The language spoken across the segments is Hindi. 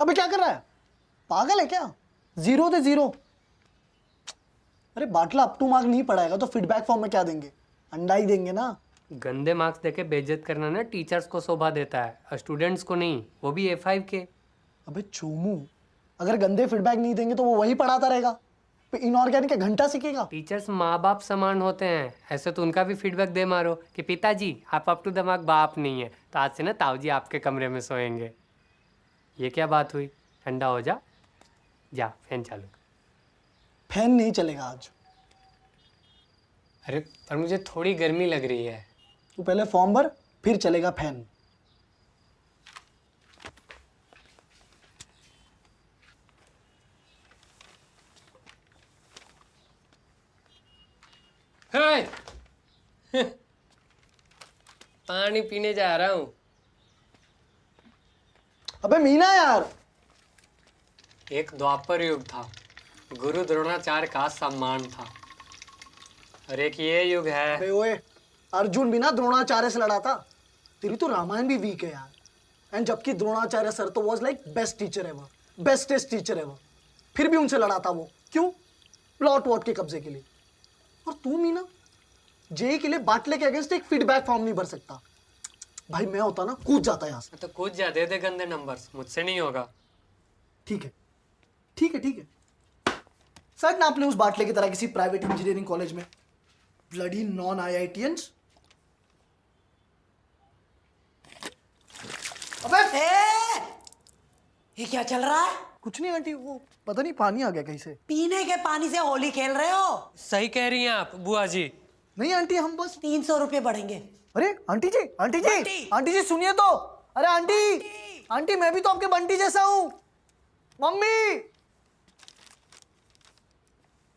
अबे क्या कर रहा है, पागल है क्या? 0 थे 0। अरे बाटला अप टू मार्क नहीं पढ़ाएगा तो फीडबैक फॉर्म में क्या देंगे? अंडा ही देंगे ना। गंदे मार्क्स देके बेइज्जत करना ना टीचर्स को शोभा देता है, स्टूडेंट्स को नहीं, वो भी A5 के। अबे चोमू, अगर गंदे फीडबैक नहीं देंगे तो वो वही पढ़ाता रहेगा, इनऑर्गेनिक का घंटा सीखेगा। टीचर्स माँ बाप समान होते हैं, ऐसे तो उनका भी फीडबैक दे मारो कि पिताजी आप अप टू द मार्क बाप नहीं है, तो आज से ना ताऊजी आपके कमरे में सोएंगे। ये क्या बात हुई? ठंडा हो जा, जा फैन चालू। फैन नहीं चलेगा आज। अरे पर मुझे थोड़ी गर्मी लग रही है। तू पहले फॉर्म भर, फिर चलेगा फैन। पानी पीने जा रहा हूँ। अबे मीना यार। एक द्वापर युग था, गुरु द्रोणाचार्य का सम्मान था, और एक ये युग है। अबे ओए, अर्जुन बिना द्रोणाचार्य से लड़ा था। तेरी तो रामायण भी वीक है यार। एंड जबकि द्रोणाचार्य सर तो was like best teacher ever, bestest teacher ever, फिर भी उनसे लड़ा था वो। क्यों? प्लॉट वॉट के कब्जे के लिए। और तू मीना जेई के लिए बाटले के अगेंस्ट एक फीडबैक फॉर्म नहीं भर सकता। भाई मैं होता ना कूद जाता यहाँ से। तो कूद जा, दे दे गंदे नंबर्स, मुझसे नहीं होगा। ठीक है ठीक है ठीक है। सर ना आपने उस बाटले की तरह किसी प्राइवेट इंजीनियरिंग कॉलेज में ब्लडी नॉन आईआईटीएंस। अबे ये क्या चल रहा है? कुछ नहीं आंटी, वो पता नहीं पानी आ गया कहीं से। पीने के पानी से होली खेल रहे हो? सही कह रही हैं आप बुआ जी। नहीं आंटी, हम बस 300 रुपए बढ़ेंगे। अरे आंटी जी, आंटी जी, बंटी। आंटी जी सुनिए तो। अरे आंटी, आंटी मैं भी तो आपके बंटी जैसा हूँ। मम्मी,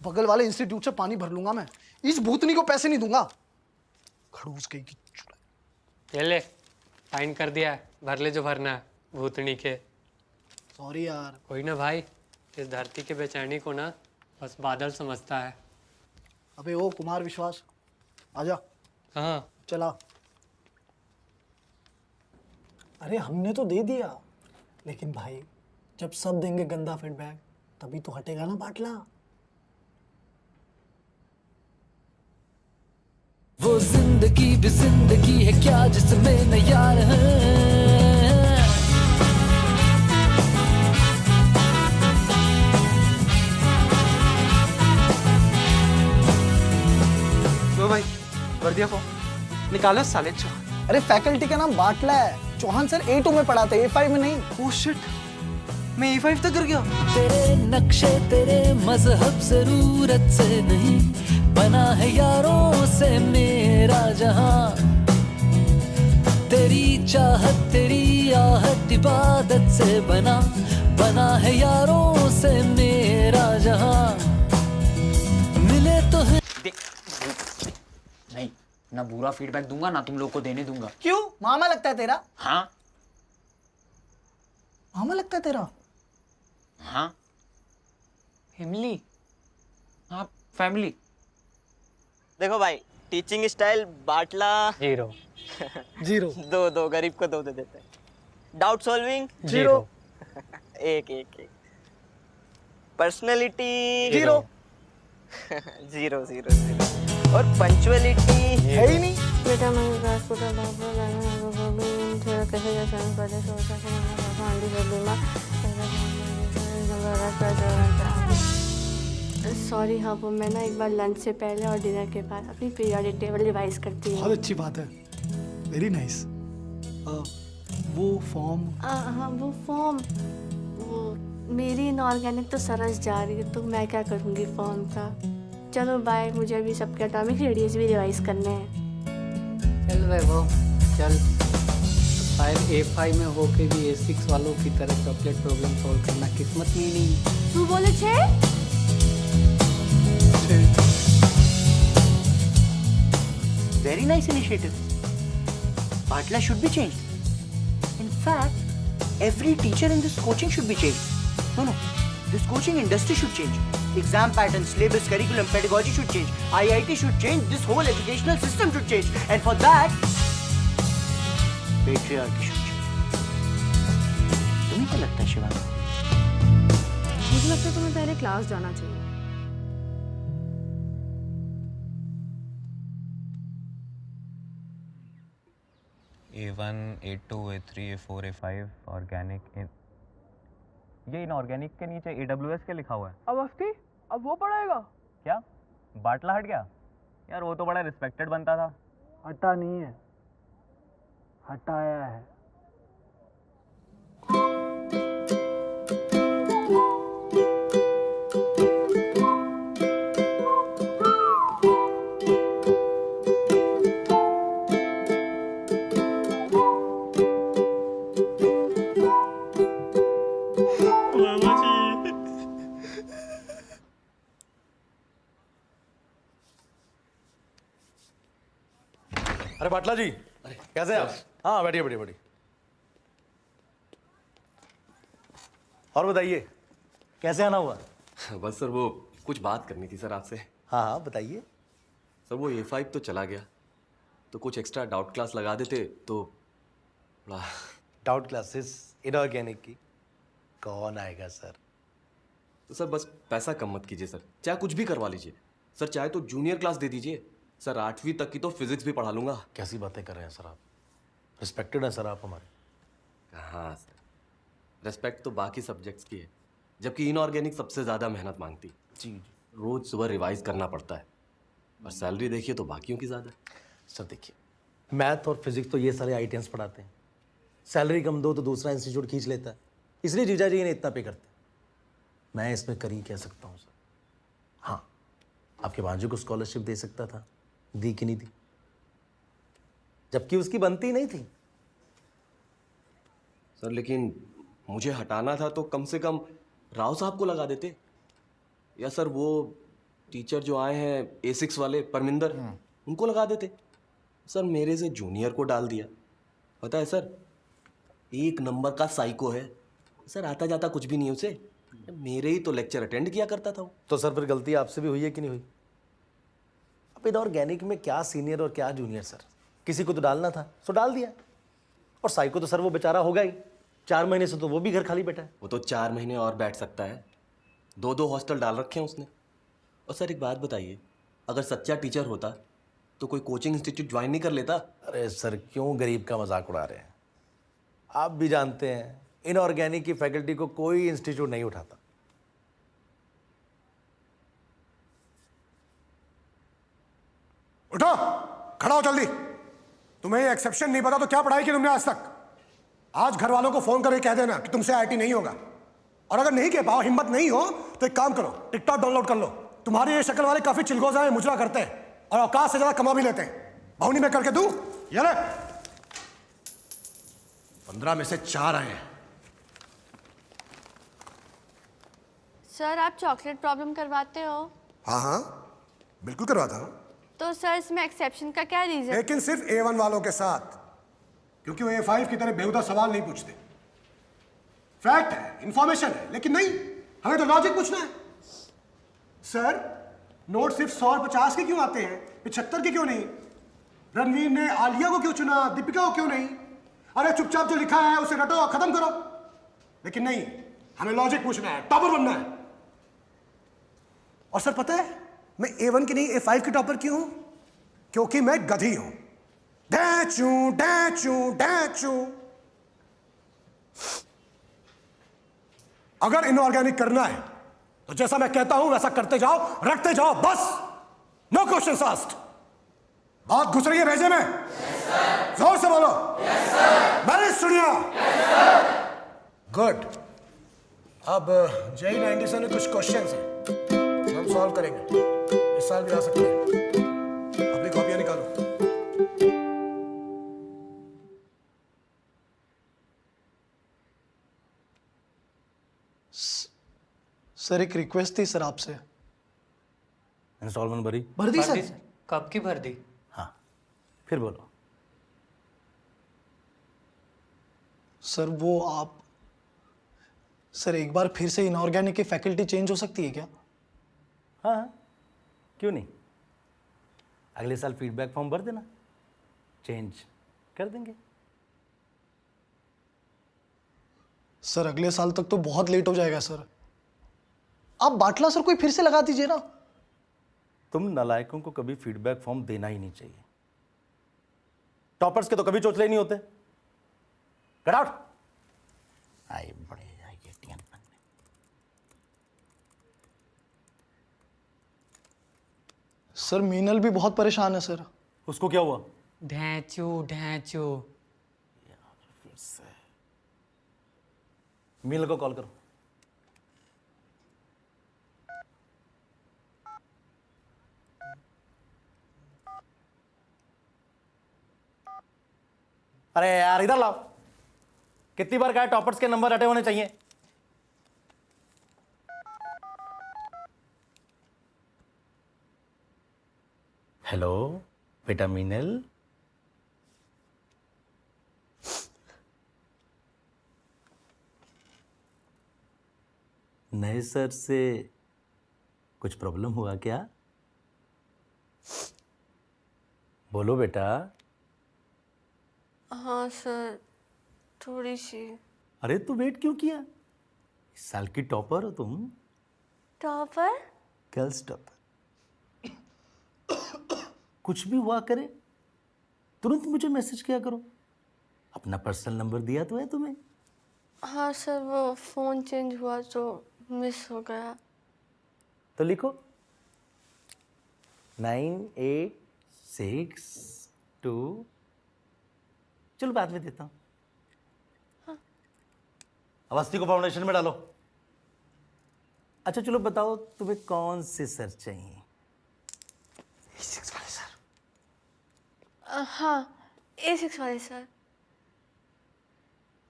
बगल वाले इंस्टीट्यूट से पानी भर लूंगा मैं, इस भूतनी को पैसे नहीं दूंगा। खड़ूस कहीं की। ये ले, फाइन कर दिया है, भर ले जो भरना है भूतनी के। सॉरी यार। कोई ना भाई, इस धरती के बेचैनी को ना बस बादल समझता है। अबे ओ कुमार विश्वास, आजा। हाँ चला। अरे हमने तो दे दिया, लेकिन भाई जब सब देंगे गंदा फीडबैक तभी तो हटेगा ना बाटला। वो जिंदगी भी जिंदगी है क्या जिसमें न यार है। लो भाई, भर दिया फॉर्म, निकालो साले चौहान। अरे फैकल्टी का नाम बाटला है, चौहान सर A2 में पढ़ाते, A5 में नहीं। ओह शिट, मैं A5 तक गिर गया। तेरे नक्शे तेरे मजहब जरूरत से नहीं, बना है यारों से मेरा जहां। तेरी चाहत तेरी आहट इबादत से बना है यारों से मेरा जहां। मिले तो है नहीं ना, बुरा फीडबैक दूंगा ना तुम लोग को देने दूंगा। क्यों? मामा लगता है तेरा? हाँ मामा लगता है तेरा? हाँ फैमिली, हाँ फैमिली। देखो भाई, टीचिंग स्टाइल बाटला 0 0 दो गरीब को 2 दे देते हैं। डाउट सॉल्विंग 0 एक। पर्सनैलिटी 0 0 और पंचुअलिटी है ही नहीं। बेटा मैं क्लास को कैसे जैसे पहले सोचा कि मैं आंटी से बीमार। सॉरी हाँ, वो मैं ना एक बार लंच से पहले और डिनर के बाद अपनी पीरियडिक टेबल रिवाइज करती हूँ। बहुत अच्छी बात है, वेरी नाइस। वो फॉर्म? हाँ वो फॉर्म, वो मेरी इनऑर्गेनिक तो सरस जा रही है, तो मैं क्या करूँगी फॉर्म का। चलो बाय, मुझे अभी सबके एटॉमिक रेडियस भी रिवाइज करने हैं। चल वैभव चल। शायद A5 में होके भी A6 वालों की तरह चॉकलेट प्रॉब्लम सॉल्व करना किस्मत में ही नहीं। तू बोले छे? Very nice initiative. Bartla should be changed. In fact, every teacher in this coaching should be changed. No, this coaching industry should change. Exam patterns, syllabus, curriculum, pedagogy should change. IIT should change. This whole educational system should change. And for that, patriarchy should change. तुम्हें क्या लगता है शिवांगी? मुझे लगता है तुम्हें पहले क्लास जाना चाहिए। A1, A2, A3, A4, A5 organic ये इनऑर्गेनिक के नीचे AWS के लिखा हुआ है। अब अफ्ती, अब वो पढ़ाएगा? क्या बाटला हट गया? यार वो तो बड़ा रिस्पेक्टेड बनता था। हटा नहीं है, हटाया है। अरे बाटला जी, कैसे हैं आप? हाँ बैठिए बैठिए बैठिए। और बताइए कैसे आना हुआ? बस सर वो कुछ बात करनी थी सर आपसे। हाँ हाँ बताइए। सर वो A5 तो चला गया, तो कुछ एक्स्ट्रा डाउट क्लास लगा देते तो थोड़ा। डाउट क्लासेस इनऑर्गेनिक की कौन आएगा सर? तो सर बस पैसा कम मत कीजिए सर, चाहे कुछ भी करवा लीजिए सर, चाहे तो जूनियर क्लास दे दीजिए सर, 8वीं तक की तो फिजिक्स भी पढ़ा लूंगा। कैसी बातें कर रहे हैं सर आप? रिस्पेक्टेड है सर आप हमारे। हाँ सर, रेस्पेक्ट तो बाकी सब्जेक्ट्स की है, जबकि इनऑर्गेनिक सबसे ज़्यादा मेहनत मांगती। जी जी रोज़ सुबह रिवाइज करना पड़ता है, और सैलरी देखिए तो बाकियों की ज़्यादा है। सर देखिए, मैथ और फिजिक्स तो ये सारे आईटीएम्स पढ़ाते हैं, सैलरी कम दो तो दूसरा इंस्टीट्यूट खींच लेता है, इसलिए जीजा जी ने इतना पे करते हैं। मैं इसमें कर ही कह सकता हूँ सर। हाँ, आपके भांजे को स्कॉलरशिप दे सकता था, दी कि नहीं दी? जबकि उसकी बनती नहीं थी। सर लेकिन मुझे हटाना था तो कम से कम राव साहब को लगा देते, या सर वो टीचर जो आए हैं A6 वाले परमिंदर, उनको लगा देते। सर मेरे से जूनियर को डाल दिया। पता है सर, 1 नंबर का साइको है सर, आता जाता कुछ भी नहीं है उसे, मेरे ही तो लेक्चर अटेंड किया करता था वो। तो सर फिर गलती आपसे भी हुई है कि नहीं हुई? अब इनऑर्गेनिक में क्या सीनियर और क्या जूनियर सर, किसी को तो डालना था सो डाल दिया। और साइको तो सर वो बेचारा होगा ही, 4 महीने से तो वो भी घर खाली बैठा है। वो तो 4 महीने और बैठ सकता है, 2-2 हॉस्टल डाल रखे हैं उसने। और सर एक बात बताइए, अगर सच्चा टीचर होता तो कोई कोचिंग इंस्टीट्यूट ज्वाइन नहीं कर लेता? अरे सर क्यों गरीब का मजाक उड़ा रहे हैं? आप भी जानते हैं इनऑर्गेनिक की फैकल्टी को कोई इंस्टीट्यूट नहीं उठाता। उठो, खड़ा हो जल्दी। तुम्हें ये एक्सेप्शन नहीं पता तो क्या पढ़ाई की तुमने आज तक? आज घर वालों को फोन करके कह देना कि तुमसे आईटी नहीं होगा, और अगर नहीं कह पाओ, हिम्मत नहीं हो, तो एक काम करो, टिकटॉक डाउनलोड कर लो। तुम्हारी ये शक्ल वाले काफी चिलगोजा में मुजरा करते हैं और औकात से ज्यादा कमा भी लेते हैं। भावनी में करके दूं? ये ले, 15 में से 4 आए हैं। सर आप चॉकलेट प्रॉब्लम करवाते हो? हाँ हाँ बिल्कुल करवाता हूं, तो सर इसमें एक्सेप्शन का क्या रीजन? लेकिन सिर्फ A1 वालों के साथ, क्योंकि वो A5 की तरह बेहुदा सवाल नहीं पूछते। फैक्ट है, इंफॉर्मेशन है, लेकिन नहीं, हमें तो लॉजिक पूछना है। सर नोट सिर्फ 100 और 50 के क्यों आते हैं, 75 के क्यों नहीं? रणवीर ने आलिया को क्यों चुना, दीपिका को क्यों नहीं? अरे चुपचाप जो लिखा है उसे रटो, खत्म करो। लेकिन नहीं, हमें लॉजिक पूछना है, टॉपर बनना है। और सर पता है मैं A1 की नहीं A5 की टॉपर क्यों हूं? क्योंकि मैं गधी हूं। डैचू डैचू डैचू। अगर इनऑर्गेनिक करना है तो जैसा मैं कहता हूं वैसा करते जाओ, रखते जाओ, बस। No questions asked. बात घुस रही है भेजे में? जोर से बोलो। मैंने सुनिया। गुड। अब JEE 97 में कुछ क्वेश्चंस हैं, हम सॉल्व करेंगे। इस साल भी आ सकते हैं। अपनी कॉपियां निकालो। सर एक रिक्वेस्ट थी सर आपसे। इंस्टॉलमेंट भरी? भर दी सर। कब की भर दी? हाँ फिर बोलो। सर वो आप, सर एक बार फिर से इनऑर्गेनिक की फैकल्टी चेंज हो सकती है क्या? हाँ हाँ क्यों नहीं, अगले साल फीडबैक फॉर्म भर देना, चेंज कर देंगे। सर अगले साल तक तो बहुत लेट हो जाएगा सर। आप बाटला सर कोई फिर से लगा दीजिए ना। तुम नालायकों को कभी फीडबैक फॉर्म देना ही नहीं चाहिए। टॉपर्स के तो कभी चोचले नहीं होते। Get out. आई बड़े आईआईटीएन बनने। सर मीनल भी बहुत परेशान है सर। उसको क्या हुआ? ढैचू ढैचू। मीनल को कॉल करो। अरे यार इधर लाओ। कितनी बार कहा टॉपर्स के नंबर हटे होने चाहिए। हेलो बेटा मीनल। नए सर से कुछ प्रॉब्लम हुआ क्या? बोलो बेटा। हाँ सर, थोड़ी सी। अरे तू वेट क्यों किया? इस साल की टॉपर हो तुम। टॉपर? Girls topper. कुछ भी हुआ करे तुरंत मुझे मैसेज किया करो। अपना पर्सनल नंबर दिया तो है तुम्हें। हाँ सर, वो फ़ोन चेंज हुआ तो मिस हो गया। तो लिखो 9862। चलो बाद में देता हूँ। हाँ। अवस्थी को फाउंडेशन में डालो। अच्छा चलो बताओ तुम्हें कौन से सर चाहिए? A6 वाले सर। हाँ, A6 वाले सर।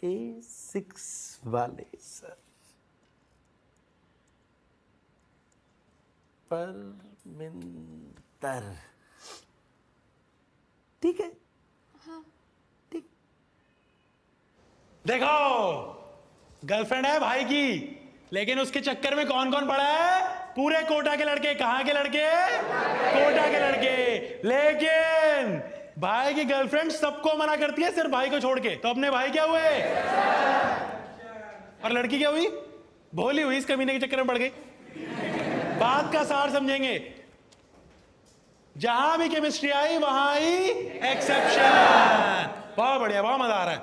A6 वाले सर। परमिंदर। ठीक है। हाँ। ठीक। देखो, गर्लफ्रेंड है भाई की, लेकिन उसके चक्कर में कौन कौन पड़ा है? पूरे कोटा के लड़के। कहाँ के लड़के? कोटा के लड़के। लेकिन भाई की गर्लफ्रेंड सबको मना करती है, सिर्फ भाई को छोड़ के। तो अपने भाई क्या हुए? और लड़की क्या हुई? भोली हुई, इस कमीने के चक्कर में पड़ गई। बात का सार समझेंगे। जहां भी केमिस्ट्री आई वहां आई एक्सेप्शन। बहुत बढ़िया, बहुत मजा आ रहा है।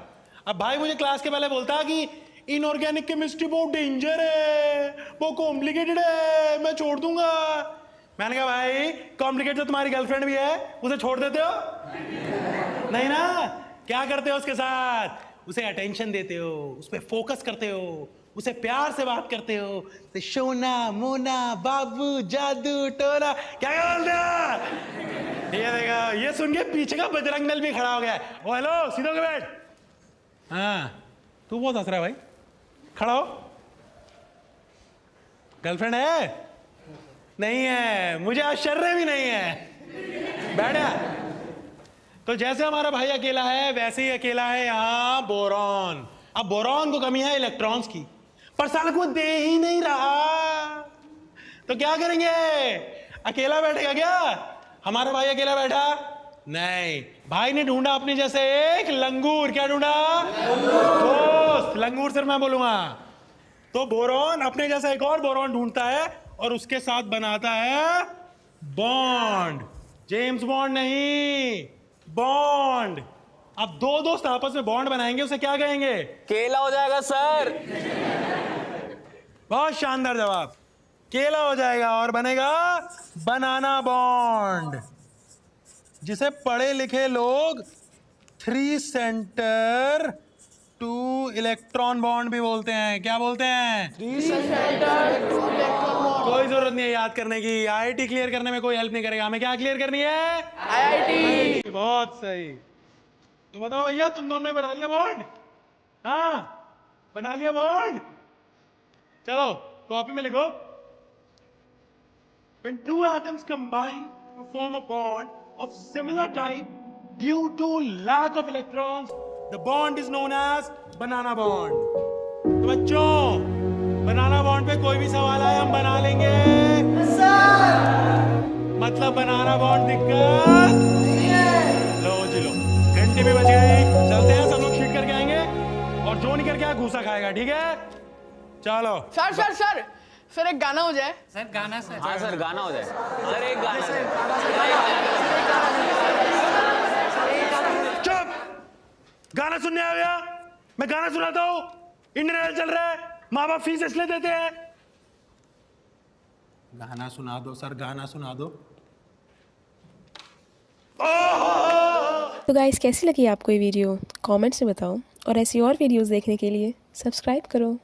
अब भाई मुझे क्लास के पहले बोलता कि इनऑर्गेनिक केमिस्ट्री बहुत डेंजर है, वो कॉम्प्लिकेटेड है, मैं छोड़ दूंगा। मैंने कहा भाई कॉम्प्लिकेटेड तो तुम्हारी गर्लफ्रेंड भी है, उसे छोड़ देते हो? नहीं ना? क्या करते हो उसके साथ? उसे अटेंशन देते हो, उस पर फोकस करते हो, उसे प्यार से बात करते हो। सोना मोना बाबू जादू टोना, क्या बोलते हो? ये देखो, ये सुन के पीछे का बजरंग दल भी खड़ा हो गया है। ओ हेलो, सीधो के बैठ। हाँ, तू बहुत हंस रहा है भाई। खड़ा हो। गर्लफ्रेंड है? नहीं है, मुझे आश्चर्य भी नहीं है। बैठा। तो जैसे हमारा भाई अकेला है, वैसे ही अकेला है यहाँ बोरॉन। अब बोरॉन को कमी है इलेक्ट्रॉन्स की, पर साल को दे ही नहीं रहा। तो क्या करेंगे? अकेला बैठेगा क्या? हमारा भाई अकेला बैठा नहीं। भाई ने ढूंढा अपने जैसे एक लंगूर। क्या ढूंढा? दोस्त। लंगूर सिर्फ मैं बोलूंगा। तो बोरॉन अपने जैसा एक और बोरॉन ढूंढता है और उसके साथ बनाता है बॉन्ड। जेम्स बॉन्ड नहीं, बॉन्ड। अब दो दोस्त आपस में बॉन्ड बनाएंगे, उसे क्या कहेंगे? केला हो जाएगा सर। बहुत शानदार जवाब। केला हो जाएगा और बनेगा बनाना बॉन्ड, जिसे पढ़े लिखे लोग 3 सेंटर 2 इलेक्ट्रॉन बॉन्ड भी बोलते हैं। क्या बोलते हैं? 3 सेंटर 2 इलेक्ट्रॉन बॉन्ड। कोई जरूरत नहीं है याद करने की। आईआईटी क्लियर करने में कोई हेल्प नहीं करेगा। हमें क्या क्लियर करनी है? आईआईटी। बहुत सही। तो बताओ भैया, तुम दोनों ने बना लिया बॉन्ड? हाँ, बना लिया बॉन्ड। चलो कॉपी में लिखो। When 2 atoms combine to form a bond of similar type due to lack of electrons, the bond is known as banana bond. तो बच्चों, बनाना बॉन्ड पे कोई भी सवाल आए हम बना लेंगे। मतलब बनाना बॉन्ड दिक्कत नहीं है। लो जी लो, घंटे भी बज गई। चलते हैं, सब लोग शीट करके आएंगे और जो नहीं करके आया घूसा खाएगा, ठीक है? चलो। सर सर सर सर एक गाना हो जाए। सर गाना सर। हाँ सर गाना हो जाए सर, एक गाना सर। चुप! गाना सुनने आ गया? मैं गाना सुनाता हूँ। इंडियन आइडल चल रहा है, माँ बाप फीस इसलिए देते हैं। गाना सुना दो सर, गाना सुना दो। तो गाइस कैसी लगी आपको ये वीडियो कमेंट्स में बताओ और ऐसी और वीडियोस देखने के लिए सब्सक्राइब करो।